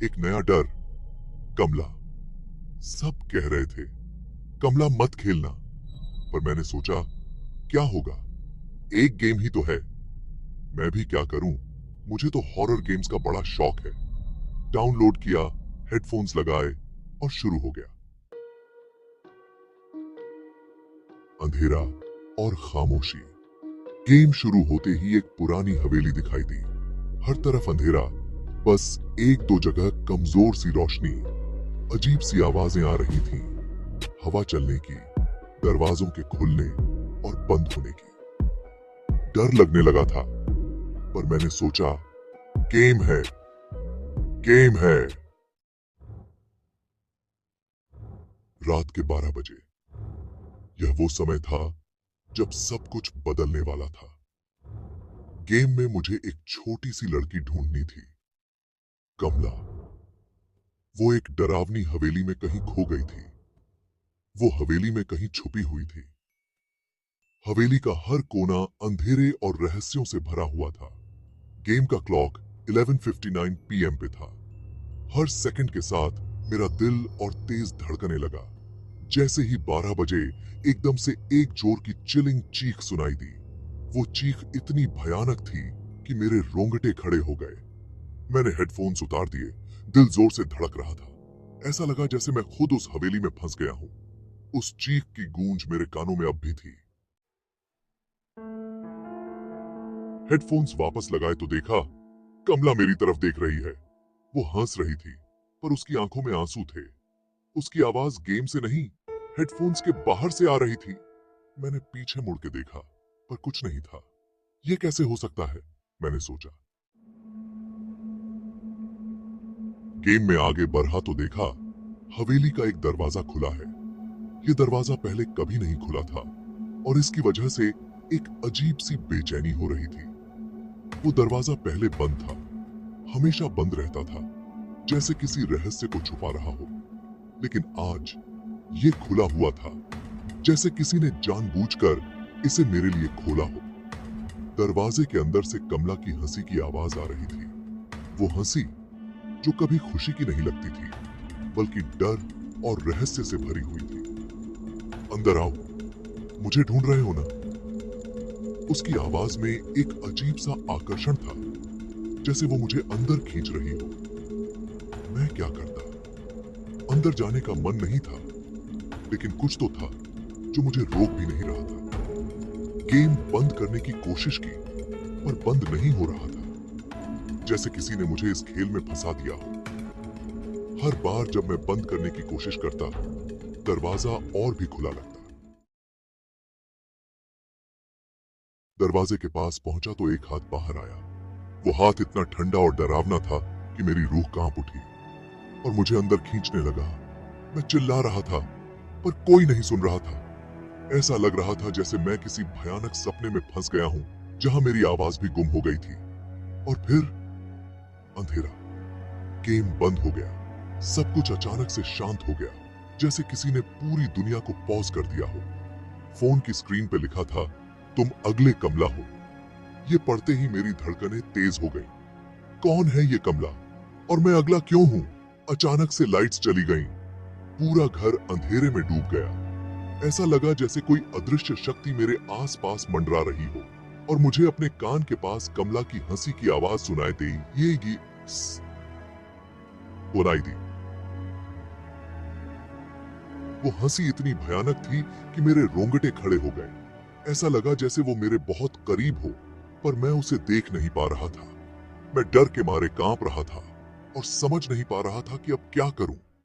एक नया डर, कमला। सब कह रहे थे कमला मत खेलना, पर मैंने सोचा क्या होगा, एक गेम ही तो है, मैं भी क्या करूं। मुझे तो हॉरर गेम्स का बड़ा शौक है। डाउनलोड किया, हेडफोन्स लगाए और शुरू हो गया। अंधेरा और खामोशी। गेम शुरू होते ही एक पुरानी हवेली दिखाई दी। हर तरफ अंधेरा, बस एक दो जगह कमजोर सी रोशनी। अजीब सी आवाजें आ रही थीं, हवा चलने की, दरवाजों के खुलने और बंद होने की। डर लगने लगा था, पर मैंने सोचा गेम है, गेम है। रात के 12 बजे। यह वो समय था जब सब कुछ बदलने वाला था। गेम में मुझे एक छोटी सी लड़की ढूंढनी थी, कमला। वो एक डरावनी हवेली में कहीं खो गई थी। वो हवेली में कहीं छुपी हुई थी। हवेली का हर कोना अंधेरे और रहस्यों से भरा हुआ था। गेम का क्लॉक 11:59 PM पे था। हर सेकंड के साथ मेरा दिल और तेज धड़कने लगा। जैसे ही 12 बजे एकदम से एक जोर की चिलिंग चीख सुनाई दी। वो चीख इतनी भयानक थी कि मेरे रोंगटे खड़े हो गए। मैंने हेडफोन्स उतार दिए। दिल जोर से धड़क रहा था। ऐसा लगा जैसे मैं खुद उस हवेली में फंस गया हूं। उस चीख की गूंज मेरे कानों में अब भी थी। हेडफोन्स वापस लगाए तो देखा कमला मेरी तरफ देख रही है। वो हंस रही थी, पर उसकी आंखों में आंसू थे। उसकी आवाज गेम से नहीं, हेडफोन्स के बाहर से आ रही थी। मैंने पीछे मुड़ के देखा, पर कुछ नहीं था। यह कैसे हो सकता है, मैंने सोचा। गेम में आगे बढ़ा तो देखा हवेली का एक दरवाजा खुला है। यह दरवाजा पहले कभी नहीं खुला था और इसकी वजह से एक अजीब सी बेचैनी हो रही थी। वो दरवाजा पहले बंद था, हमेशा बंद रहता था, जैसे किसी रहस्य को छुपा रहा हो। लेकिन आज ये खुला हुआ था, जैसे किसी ने जानबूझकर इसे मेरे लिए खोला हो। दरवाजे के अंदर से कमला की हंसी की आवाज आ रही थी। वो हंसी जो कभी खुशी की नहीं लगती थी, बल्कि डर और रहस्य से भरी हुई थी। अंदर आओ, मुझे ढूंढ रहे हो ना? उसकी आवाज में एक अजीब सा आकर्षण था, जैसे वो मुझे अंदर खींच रही हो। मैं क्या करता? अंदर जाने का मन नहीं था, लेकिन कुछ तो था जो मुझे रोक भी नहीं रहा था। गेम बंद करने की कोशिश की, पर बंद नहीं हो रहा था, जैसे किसी ने मुझे इस खेल में फंसा दिया हो। हर बार जब मैं बंद करने की कोशिश करता, दरवाजा और भी खुला लगता। दरवाजे के पास पहुंचा तो एक हाथ बाहर आया। वो हाथ इतना ठंडा और डरावना था कि मेरी रूह कांप उठी और मुझे अंदर खींचने लगा। मैं चिल्ला रहा था, पर कोई नहीं सुन रहा था। ऐसा लग रहा था जैसे मैं किसी भयानक सपने में फंस गया हूं, जहां मेरी आवाज भी गुम हो गई थी। और फिर अंधेरा। गेम बंद हो गया। सब कुछ अचानक से शांत हो गया, जैसे किसी ने पूरी दुनिया को पॉज कर दिया हो। फोन की स्क्रीन पे लिखा था, तुम अगले कमला हो। ये पढ़ते ही मेरी धड़कनें तेज हो गई। कौन है ये कमला और मैं अगला क्यों हूं? अचानक से लाइट्स चली गईं। पूरा घर अंधेरे में डूब गया। ऐसा लगा जैसे कोई अदृश्य शक्ति मेरे आसपास मंडरा रही हो और मुझे अपने कान के पास कमला की हंसी की आवाज सुनाई देगी, सुनाई दी। वो हंसी इतनी भयानक थी कि मेरे रोंगटे खड़े हो गए। ऐसा लगा जैसे वो मेरे बहुत करीब हो, पर मैं उसे देख नहीं पा रहा था। मैं डर के मारे कांप रहा था और समझ नहीं पा रहा था कि अब क्या करूं।